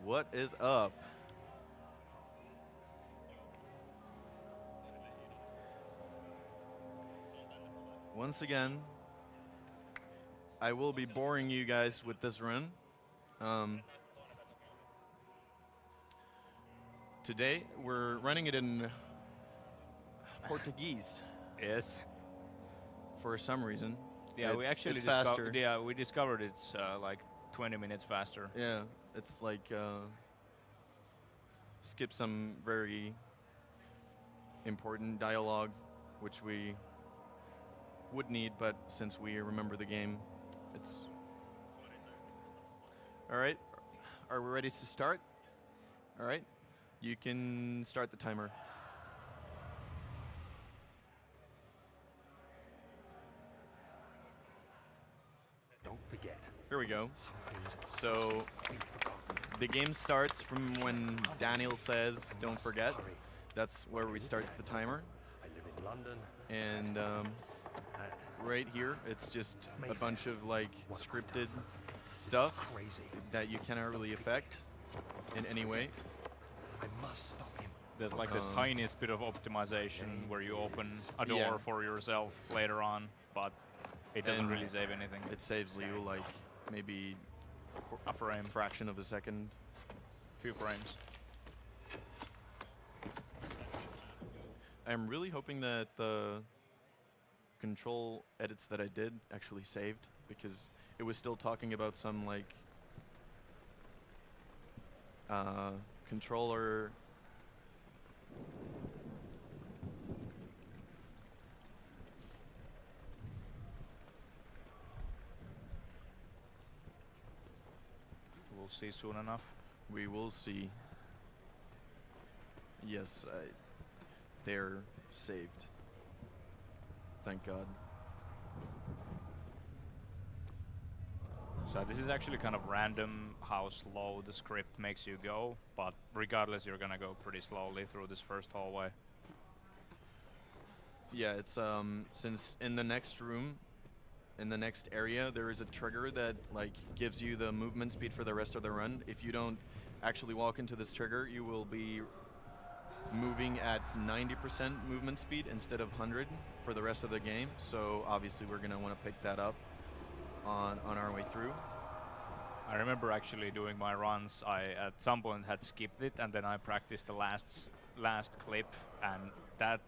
What is up? Once again, I will be boring you guys with this run. Um, Today, we're running it in Portuguese Yes. for some reason. Yeah, we It's- actually it's faster. we discovered it's like 20 minutes faster. Yeah, it's like skip some very important dialogue, which we would need, but since we remember the game, it's all right. Are we ready to start? All right, you can start the timer. Don't forget. Here we go. Some things So we've forgotten. the game starts from when Daniel says, "Don't forget." Hurry. That's where we start the timer, I live in London. and And right here, it's just a Mayfair. bunch of like What have I scripted done? stuff Crazy. that you cannot really affect in any way. I must stop him. There's like the Um, tiniest bit of optimization where you open a door Yeah. for yourself later on, but it doesn't And really save anything. It saves you like maybe A frame, fraction of a second. few frames. I'm really hoping that the control edits that I did actually saved, because it was still talking about some like controller We'll see soon enough. we will see. Yes, they're saved. Thank God. So this is actually kind of random how slow the script makes you go, but regardless, you're gonna go pretty slowly through this first hallway. Yeah, it's since in the next room, in the next area, there is a trigger that like gives you the movement speed for the rest of the run. If you don't actually walk into this trigger, you will be moving at 90% movement speed instead of 100 for the rest of the game. So obviously we're gonna want to pick that up on our way through. I remember actually doing my runs. I at some point had skipped it, and then I practiced the last clip, and that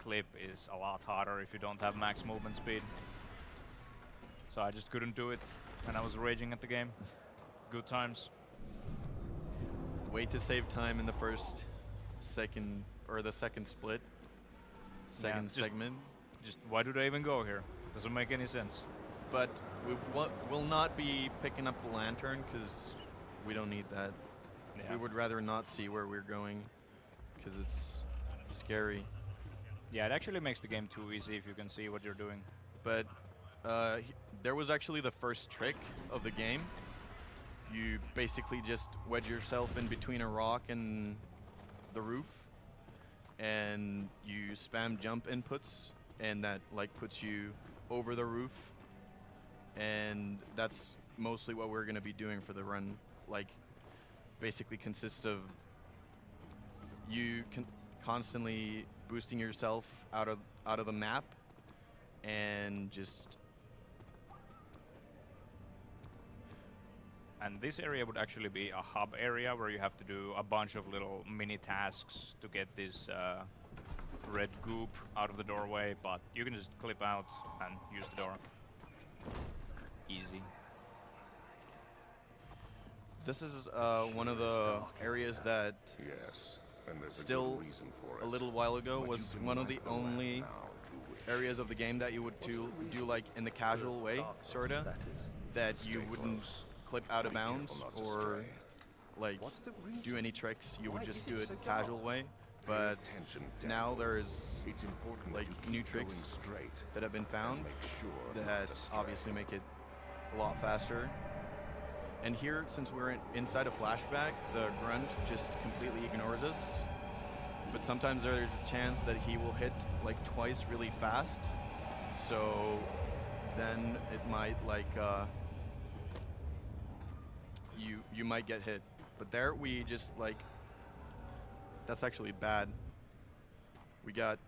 clip is a lot harder if you don't have max movement speed. So I just couldn't do it, and I was raging at the game. Good times. Way to save time in the first second or the second split, second just- segment. Just why do they even go here? Doesn't make any sense. But we will not be picking up the lantern because we don't need that. Yeah. We would rather not see where we're going because it's scary. Yeah, it actually makes the game too easy if you can see what you're doing. But there was actually the first trick of the game. You basically just wedge yourself in between a rock and the roof, and you spam jump inputs, and that like puts you over the roof. And that's mostly what we're going to be doing for the run. Like, basically consists of you constantly boosting yourself out of the map, and just And this area would actually be a hub area where you have to do a bunch of little mini tasks to get this red goop out of the doorway, but you can just clip out and use the door. Easy. this is one of the areas that Yes, and there's still a good reason for it. a little while ago But you was can one of the wipe the lamp only now if you wish. areas of the game that you would do like in the casual way, sorta, That is. that you Stay wouldn't close. clip out of Be careful bounds not to or stray. like What's the reason? do any tricks. You would Why just is do it it so casual dark? way. Pay But attention, now Daniel. there's It's important like that you new keep going tricks straight that have been found and make sure not that to stray. obviously make it a lot faster. And here, since we're inside a flashback, the grunt just completely ignores us. But sometimes there's a chance that he will hit like twice really fast. So then it might like you might get hit But there we just like, that's actually bad. We got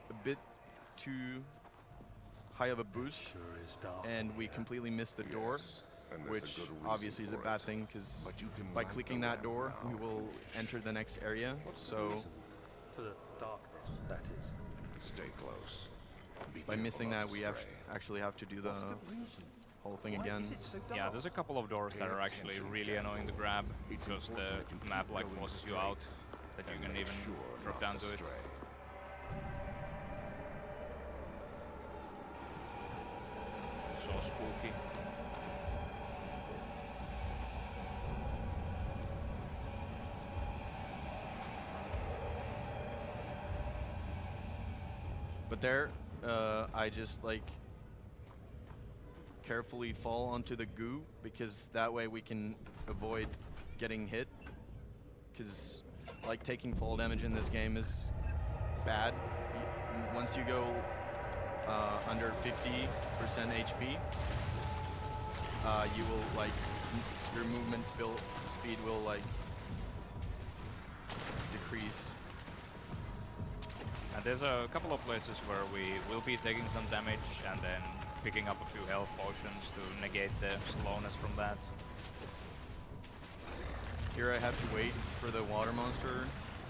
a bit too high of a boost, Sure is dark. and we completely missed the door, Yes, and there's a which good reason obviously is a for bad it. thing because But you can by light clicking the that lamp door, we now. will enter the next area. So For the darkness, that is. Stay close. Be by careful missing not that, to we stray. actually have to do the What's the reason? whole thing Why again. is it so dark? Yeah, there's a couple of doors that are actually really annoying to grab It's because the important that you keep map like going forces you straight out, that you and can make even sure drop not down to it. stray. So spooky. But there, I just like carefully fall onto the goo because that way we can avoid getting hit. Because like taking fall damage in this game is bad. Once you go under 50% HP, you will like your movement speed will like decrease. And there's a couple of places where we will be taking some damage and then picking up a few health potions to negate the slowness from that. Here I have to wait for the water monster,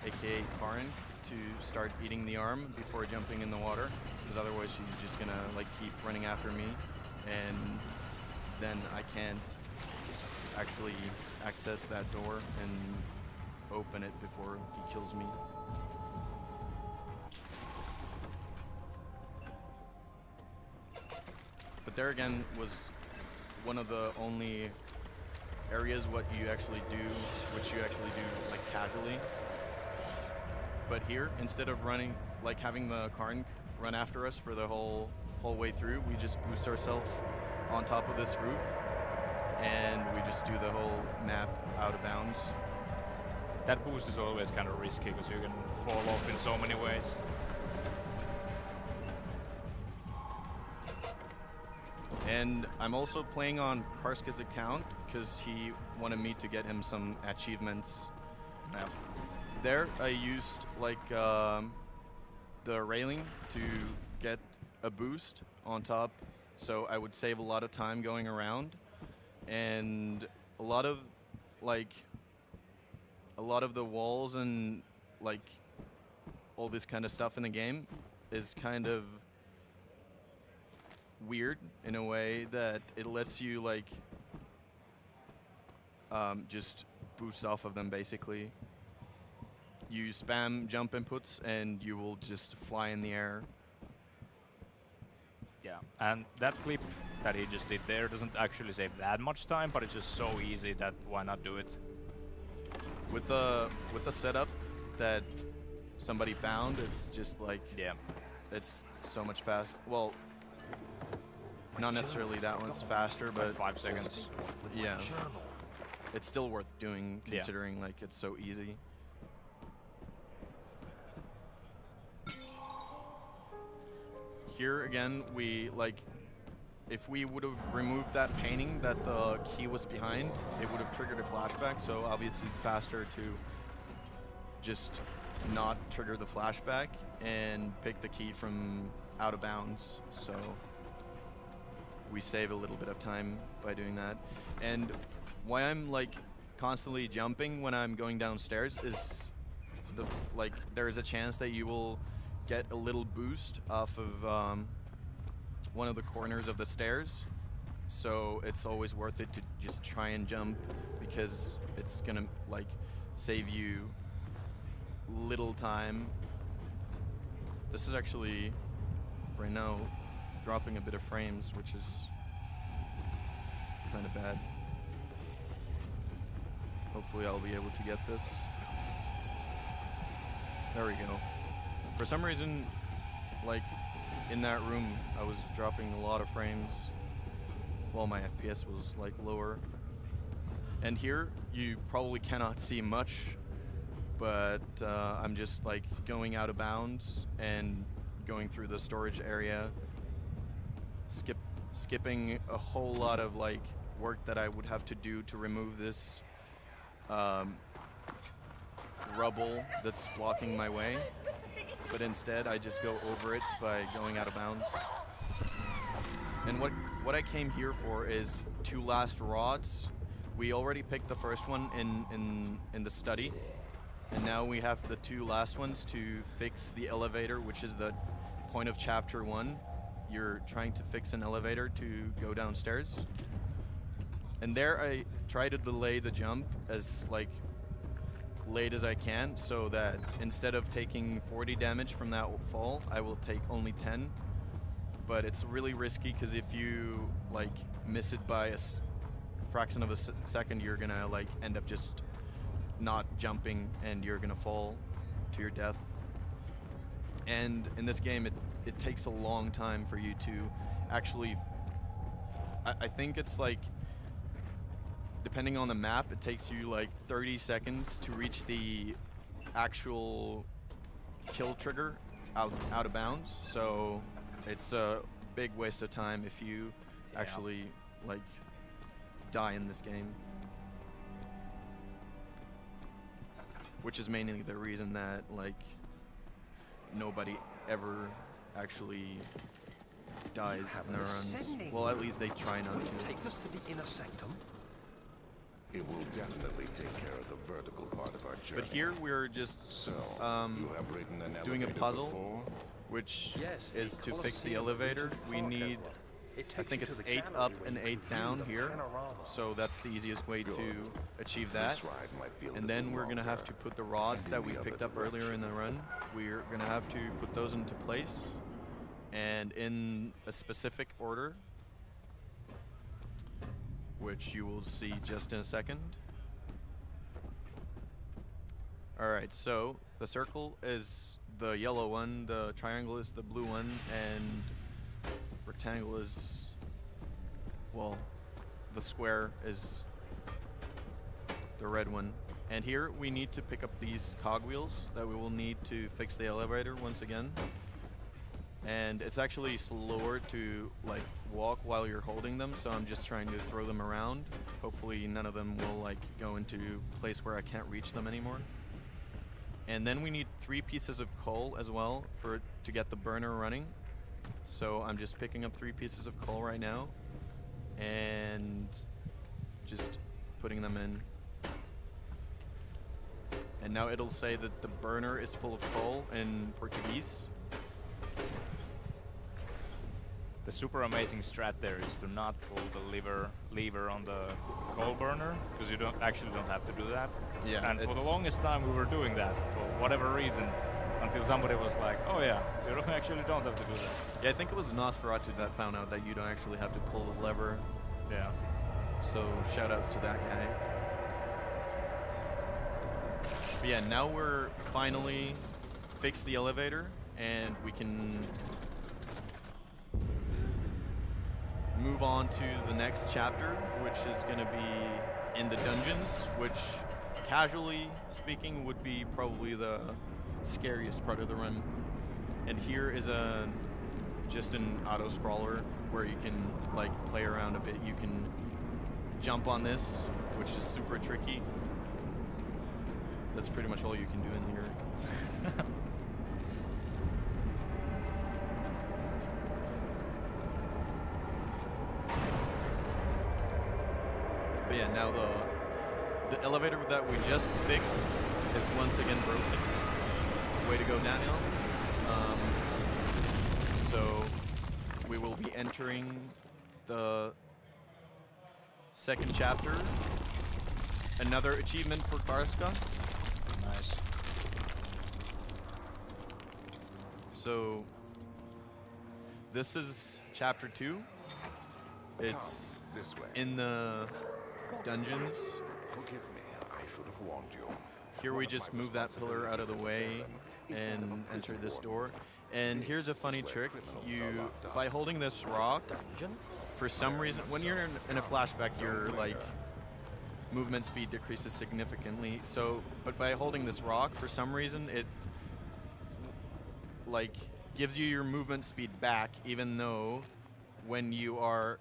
aka Karin, to start eating the arm before jumping in the water, because otherwise she's just gonna like keep running after me, and then I can't actually access that door and open it before he kills me. But there again was one of the only areas what you actually do, which you actually do like casually. But here, instead of running, like having the Karn run after us for the whole way through, we just boost ourselves on top of this roof, and we just do the whole map out of bounds. That boost is always kind of risky because you can fall off in so many ways. And I'm also playing on Karska's account because he wanted me to get him some achievements. Yeah. There I used like the railing to get a boost on top, so I would save a lot of time going around, and a lot of the walls and like all this kind of stuff in the game is kind of weird in a way that it lets you like just boost off of them basically. You spam jump inputs and you will just fly in the air. Yeah, and that clip that he just did there doesn't actually save that much time, but it's just so easy that why not do it? With the setup that somebody found, it's just like Yeah. it's so much fast. Well, not necessarily that one's faster, but 5 seconds. yeah, it's still worth doing Yeah. considering like it's so easy. Here again, we like, if we would have removed that painting that the key was behind, it would have triggered a flashback. So obviously it's faster to just not trigger the flashback and pick the key from out of bounds. So we save a little bit of time by doing that. And why I'm like constantly jumping when I'm going downstairs is there is a chance that you will get a little boost off of one of the corners of the stairs. So it's always worth it to just try and jump because it's gonna like save you little time. This is actually right now dropping a bit of frames, which is kind of bad. Hopefully I'll be able to get this. There we go. For some reason, like in that room, I was dropping a lot of frames while my FPS was like lower. And here, you probably cannot see much, but I'm just like going out of bounds and going through the storage area, skipping a whole lot of like work that I would have to do to remove this rubble that's blocking my way, but instead I just go over it by going out of bounds. And what I came here for is 2 last rods. We already picked the first one in the study, and now we have the 2 last ones to fix the elevator, which is the point of chapter 1. You're trying to fix an elevator to go downstairs. And there I try to delay the jump as like late as I can, so that instead of taking 40 damage from that fall, I will take only 10. But it's really risky because if you like miss it by a fraction of a second, you're gonna like end up just not jumping and you're gonna fall to your death. And in this game, it takes a long time for you to actually. I think it's like, depending on the map, it takes you like 30 seconds to reach the actual kill trigger out of bounds. So it's a big waste of time if you actually like die in this game. Which is mainly the reason that like nobody ever actually dies in their runs. Well, at least they try not to. Take us to the inner sanctum. It will definitely take care of the vertical part of our journey. But here we're just So, you have ridden an doing a elevator puzzle, before? which Yes, is the to fix the Colosseum elevator. Regent We Park has need, one. It I takes think you to it's the 8 gallery up where and you 8 can down view the here. panorama. So that's the easiest way Good. to achieve that. This ride might be a And little then we're gonna have longer. to put the rods And that in we the picked other up earlier in the run. We're gonna have to put those into place, and in a specific order, which you will see just in a second. Alright, so the circle is the yellow one, the triangle is the blue one, and rectangle is, well, the square is the red one. And here we need to pick up these cogwheels that we will need to fix the elevator once again. And it's actually slower to like walk while you're holding them, so I'm just trying to throw them around. Hopefully none of them will like go into a place where I can't reach them anymore. And then we need 3 pieces of coal as well to get the burner running. So I'm just picking up 3 pieces of coal right now and just putting them in. And now it'll say that the burner is full of coal in Portuguese. The super amazing strat there is to not pull the lever on the coal burner, because you don't have to do that. Yeah, And for the it's- longest time we were doing that for whatever reason, until somebody was like, "Oh yeah, you don't actually don't have to do that." Yeah, I think it was Nosferatu that found out that you don't actually have to pull the lever. Yeah. So shout outs to that guy. But yeah, now we're finally fixed the elevator and we can move on to the next chapter, which is going to be in the dungeons, which casually speaking would be probably the scariest part of the run. And here is just an auto scroller where you can like play around a bit. You can jump on this, which is super tricky. That's pretty much all you can do in here. But yeah, now the elevator that we just fixed is once again broken. Way to go, Daniel. So we will be entering the second chapter. Another achievement for Karska. Nice. So this is chapter 2. It's This way. in the dungeons. Forgive me, I should have warned you. Here we just move that pillar out of the way and enter this door. And here's a funny trick. You, by holding this rock, for some reason, when you're in a flashback, your like movement speed decreases significantly. So, but by holding this rock, for some reason, it like gives you your movement speed back, even though when you are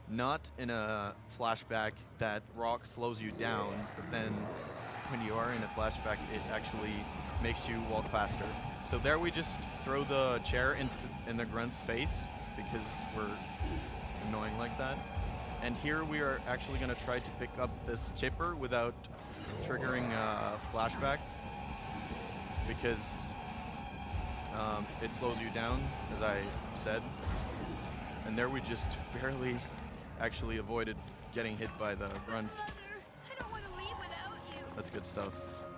not in a flashback that rock slows you down, but then when you are in a flashback, it actually makes you walk faster. So there we just throw the chair in the grunt's face because we're annoying like that. And here we are actually going to try to pick up this chipper without triggering a flashback because it slows you down, as I said. And there we just barely actually avoided getting hit by the grunt. Mother, I don't want to leave without you. That's good stuff.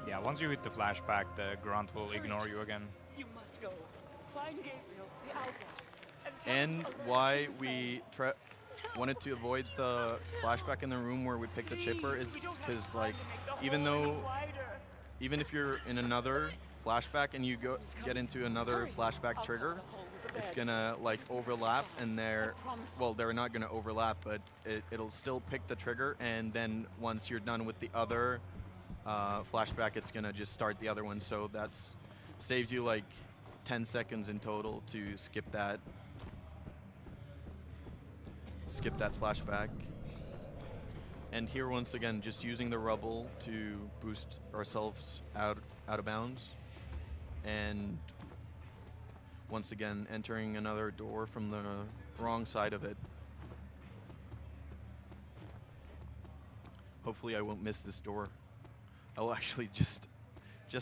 Yeah, once you hit the flashback, the grunt will ignore you again. You must go. Find Gabriel, the outlaw, and tell And him a why red we wanted to avoid the flashback in the room where we picked the chipper is because, like, even if you're in another flashback and you get into another flashback trigger, it's gonna like overlap, and they're not gonna overlap, but it'll still pick the trigger, and then once you're done with the other flashback, it's gonna just start the other one. So that's saves you like 10 seconds in total to skip that flashback. And here once again, just using the rubble to boost ourselves out of bounds, and once again entering another door from the wrong side of it. Hopefully I won't miss this door. I will actually just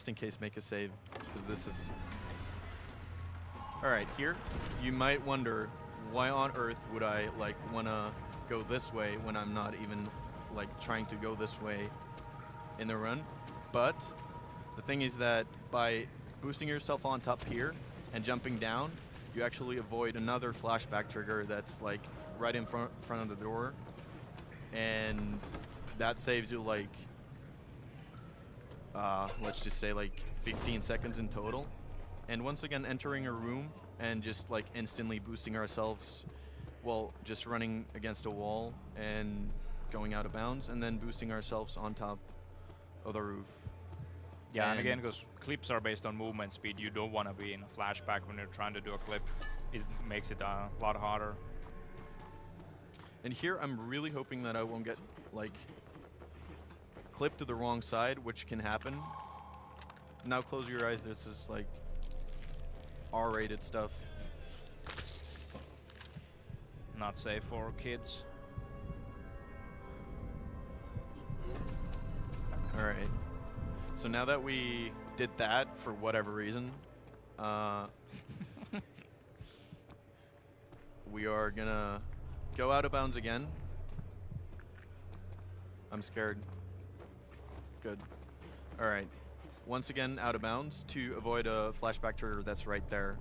in case make a save, because this is... Alright, here you might wonder why on earth would I like wanna go this way when I'm not even like trying to go this way in the run. But the thing is that by boosting yourself on top here and jumping down, you actually avoid another flashback trigger that's like right in front of the door, and that saves you like let's just say like 15 seconds in total. And once again, entering a room and just like instantly boosting ourselves, well, just running against a wall and going out of bounds, and then boosting ourselves on top of the roof. Yeah, and again, because clips are based on movement speed, you don't want to be in a flashback when you're trying to do a clip. It makes it a lot harder. And here I'm really hoping that I won't get like clipped to the wrong side, which can happen. Now close your eyes, this is like R-rated stuff. Not safe for kids. Alright. So now that we did that for whatever reason, we are gonna go out of bounds again. I'm scared. Good. Alright. Once again, out of bounds to avoid a flashback trigger that's right there.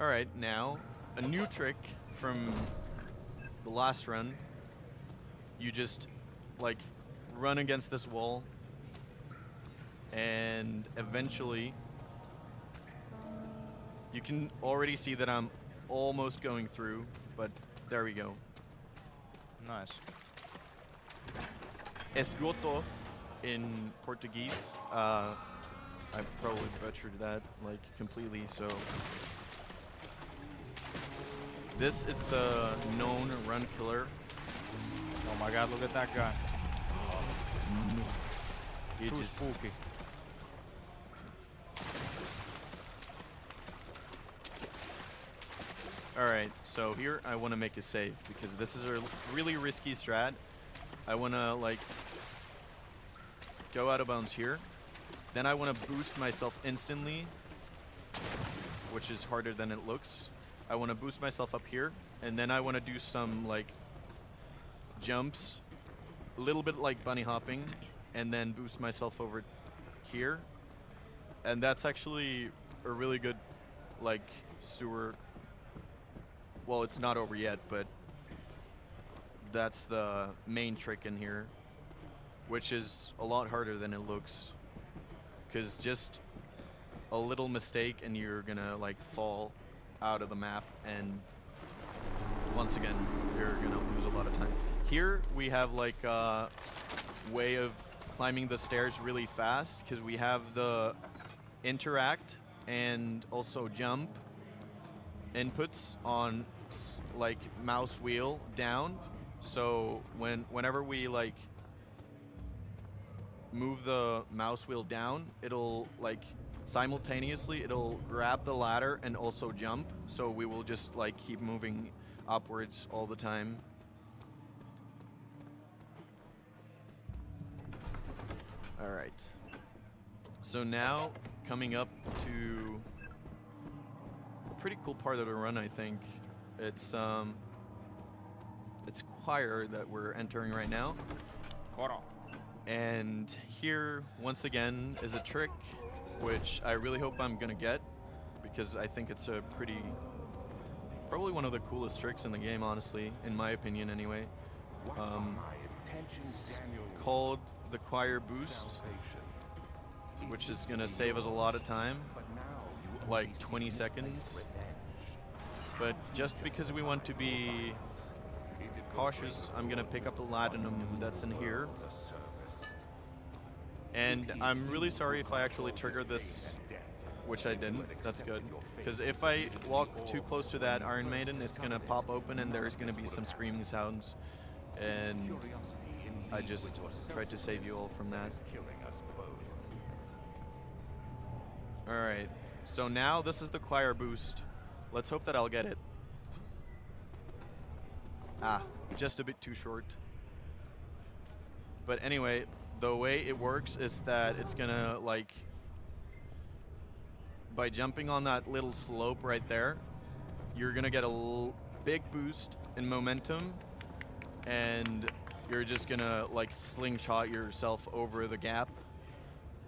Alright, now, a new trick from the last run. You just, like, run against this wall, and eventually you can already see that I'm almost going through, but there we go. Nice. Esgoto in Portuguese. I probably butchered that like completely, so this is the known run killer. Oh my god, look at that guy. He Too just spooky. Alright, so here I want to make a save because this is a really risky strat. I want to like go out of bounds here. Then I want to boost myself instantly, which is harder than it looks. I want to boost myself up here, and then I want to do some like jumps, a little bit like bunny hopping, and then boost myself over here. And that's actually a really good like sewer. Well, it's not over yet, but that's the main trick in here, which is a lot harder than it looks, because just a little mistake and you're gonna like fall out of the map, and once again you're gonna lose a lot of time. Here we have like a way of climbing the stairs really fast because we have the interact and also jump inputs on like mouse wheel down, so whenever we like move the mouse wheel down, it'll like simultaneously it'll grab the ladder and also jump, so we will just like keep moving upwards all the time. All right. So now coming up to a pretty cool part of the run, I think. It's choir that we're entering right now. Koro. And here, once again, is a trick which I really hope I'm gonna get, because I think it's a probably one of the coolest tricks in the game, honestly, in my opinion anyway. It's called the choir boost, which is gonna save us a lot of time, like 20 seconds. But just because we want to be cautious, I'm gonna pick up the latinum that's in here. And I'm really sorry if I actually triggered this, which I didn't. That's good. Because if I walk too close to that Iron Maiden, it's gonna pop open and there's gonna be some screaming sounds. And I just tried to save you all from that. Alright, so now this is the choir boost. Let's hope that I'll get it. Ah, just a bit too short. But anyway, the way it works is that it's gonna, like, by jumping on that little slope right there, you're gonna get a big boost in momentum, and you're just gonna like slingshot yourself over the gap,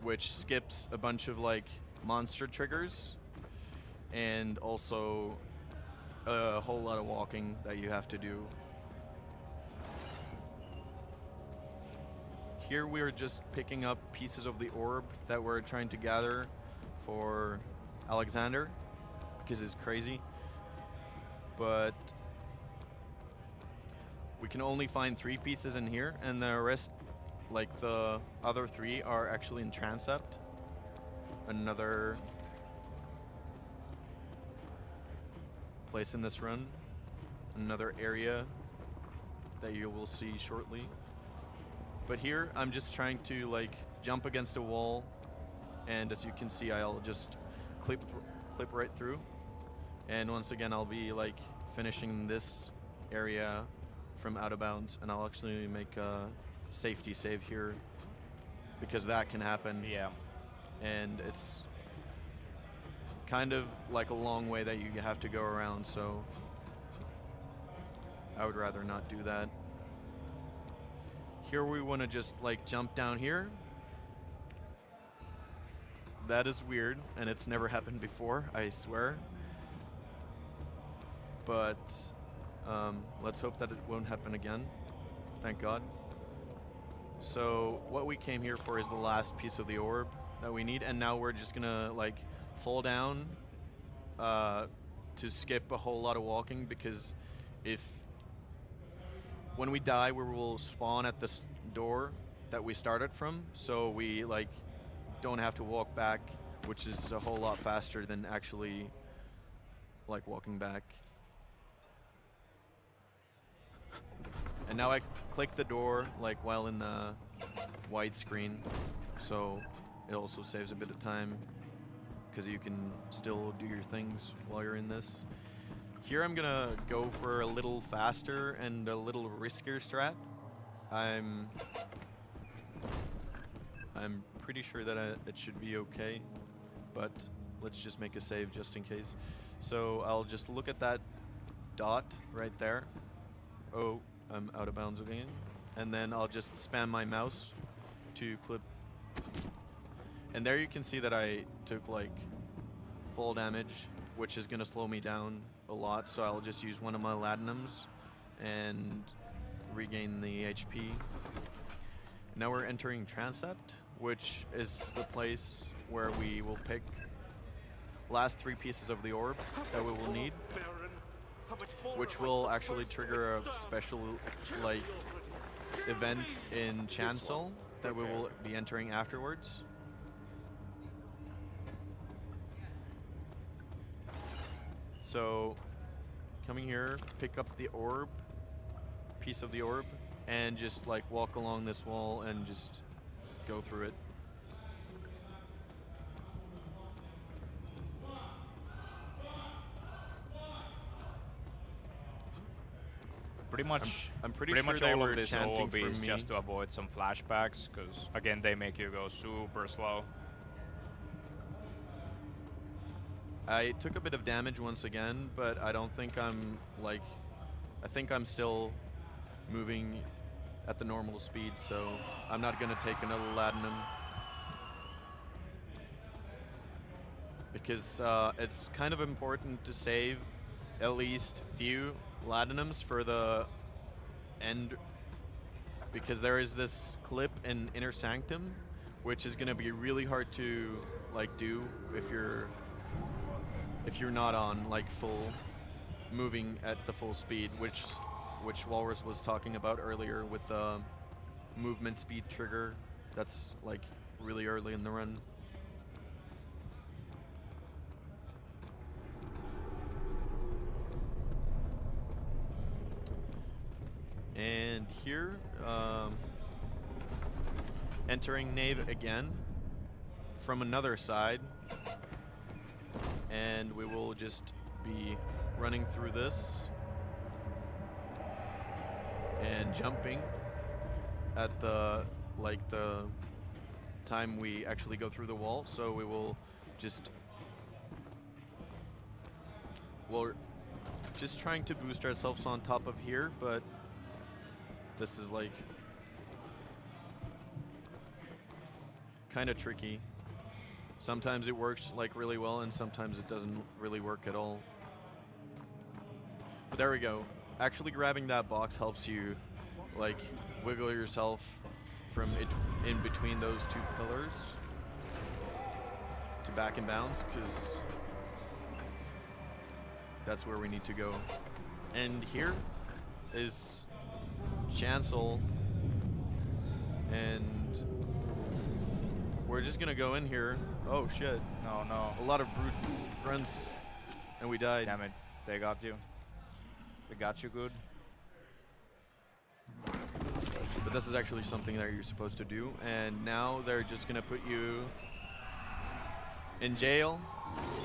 which skips a bunch of like monster triggers and also a whole lot of walking that you have to do. Here we're just picking up pieces of the orb that we're trying to gather for Alexander, because it's crazy. But we can only find 3 pieces in here, and the rest, like the other 3, are actually in transept. Another place in this run, another area that you will see shortly. But here I'm just trying to like jump against a wall, and as you can see, I'll just clip right through. And once again, I'll be like finishing this area from out of bounds, and I'll actually make a safety save here, because that can happen. Yeah. And it's kind of like a long way that you have to go around, so I would rather not do that. Here we want to just like jump down here. That is weird, and it's never happened before, I swear. But let's hope that it won't happen again. Thank God. So what we came here for is the last piece of the orb that we need, and now we're just gonna like fall down to skip a whole lot of walking, because when we die, we will spawn at this door that we started from, so we like don't have to walk back, which is a whole lot faster than actually like walking back. And now I click the door like while in the widescreen, so it also saves a bit of time, because you can still do your things while you're in this. Here I'm gonna go for a little faster and a little riskier strat. I'm pretty sure that it should be okay, but let's just make a save just in case. So I'll just look at that dot right there. Oh, I'm out of bounds again. And then I'll just spam my mouse to clip. And there you can see that I took like full damage, which is gonna slow me down a lot, so I'll just use one of my latinums and regain the HP. Now we're entering transept, which is the place where we will pick last 3 pieces of the orb that we will need, which will actually trigger a special like event in Chancel that we will be entering afterwards. So coming here, pick up the orb, piece of the orb, and just like walk along this wall and just go through it. Pretty much. I'm pretty pretty sure much they all were of this chanting OOB is for just me. to avoid some flashbacks, because again they make you go super slow. I took a bit of damage once again, but I don't think I'm like, I think I'm still moving at the normal speed, so I'm not gonna take another Latinum. Because it's kind of important to save at least few Latinums for the end, because there is this clip in Inner Sanctum, which is gonna be really hard to like do if you're not on like full moving at the full speed, which Walrus was talking about earlier with the movement speed trigger. That's like really early in the run. And here, entering Nave again from another side, and we will just be running through this and jumping at the time we actually go through the wall. So we will just we're just trying to boost ourselves on top of here, but this is like kind of tricky. Sometimes it works like really well, and sometimes it doesn't really work at all. But there we go. Actually grabbing that box helps you like wiggle yourself from it in between those two pillars to back and bounce, because that's where we need to go. And here is Chancel, and we're just gonna go in here. Oh shit. No, no. A lot of brute grunts, and we died. Damn it. They got you. They got you good. But this is actually something that you're supposed to do, and now they're just gonna put you in jail,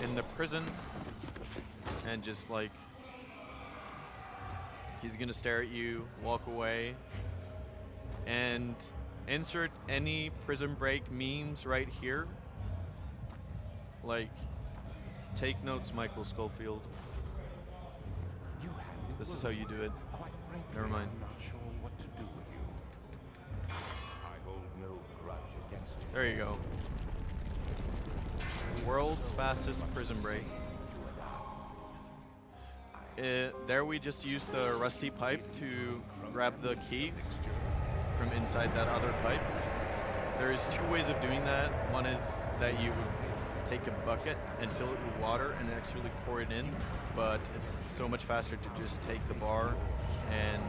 in the prison, and just like he's gonna stare at you, walk away, and insert any Prison Break memes right here. Like, take notes, Michael Schofield. This is how you do it. Never mind. I'm not sure what to do with you. I hold no grudge against you. There you go. World's fastest Prison Break. There we just used the rusty pipe to grab the key from inside that other pipe. There's two ways of doing that. One is that you would take a bucket and fill it with water and actually pour it in, but it's so much faster to just take the bar, and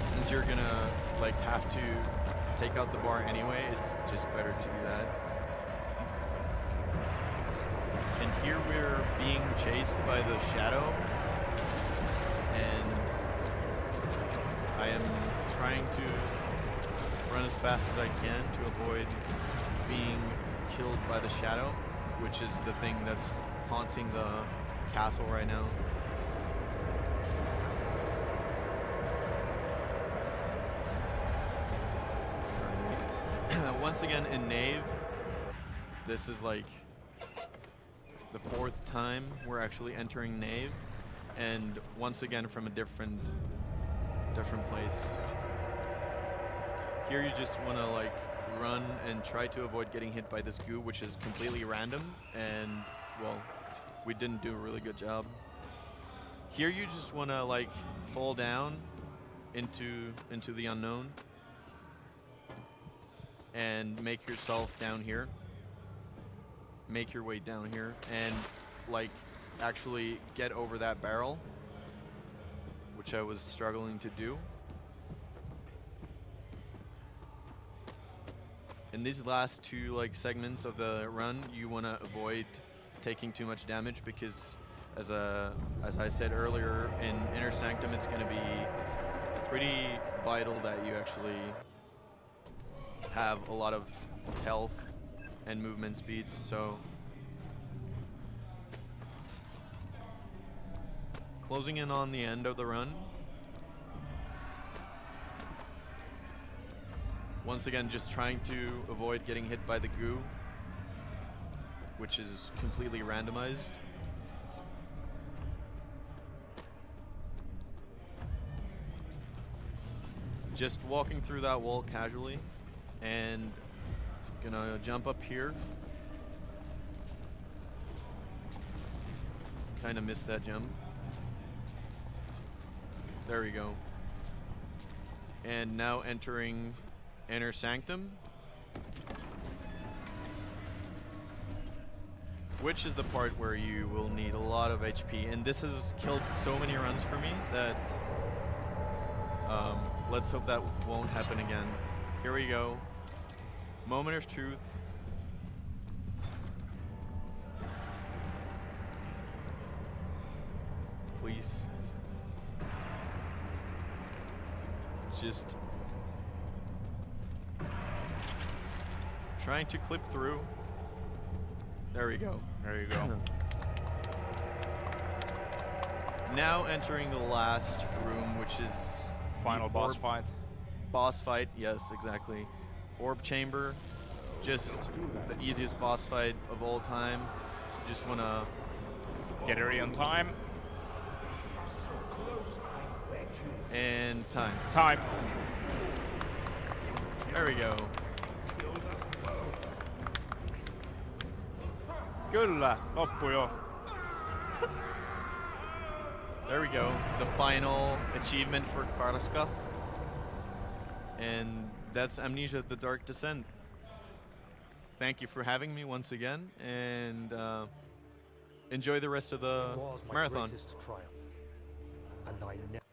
since you're gonna like have to take out the bar anyway, it's just better to do that. And here we're being chased by the shadow, and I am trying to run as fast as I can to avoid being killed by the shadow, which is the thing that's haunting the castle right now. Alright. Once again in Nave, this is like the fourth time we're actually entering Nave, and once again from a different place. Here you just want to like run and try to avoid getting hit by this goo, which is completely random, and well, we didn't do a really good job. Here you just want to like fall down into the unknown and make yourself down here. Make your way down here and like actually get over that barrel, which I was struggling to do. In these last two like segments of the run, you want to avoid taking too much damage, because as I said earlier, in Inner Sanctum, it's going to be pretty vital that you actually have a lot of health and movement speed. So closing in on the end of the run. Once again, just trying to avoid getting hit by the goo, which is completely randomized. Just walking through that wall casually, and gonna jump up here. Kind of missed that jump. There we go. And now entering Inner Sanctum, which is the part where you will need a lot of HP. And this has killed so many runs for me that let's hope that won't happen again. Here we go. Moment of truth. Please. Just trying to clip through. There we go. There you go. Now entering the last room, which is Final the boss orb fight. Boss fight, yes, exactly. Orb chamber, just the easiest boss fight of all time. Just wanna Get ready on time. So close, I beg you. and time. Time. There we go. Killed us both. Kyllä, loppu jo. There we go. The final achievement for Karska. And that's Amnesia: The Dark Descent. Thank you for having me once again, and enjoy the rest of the was my marathon. greatest triumph, and I never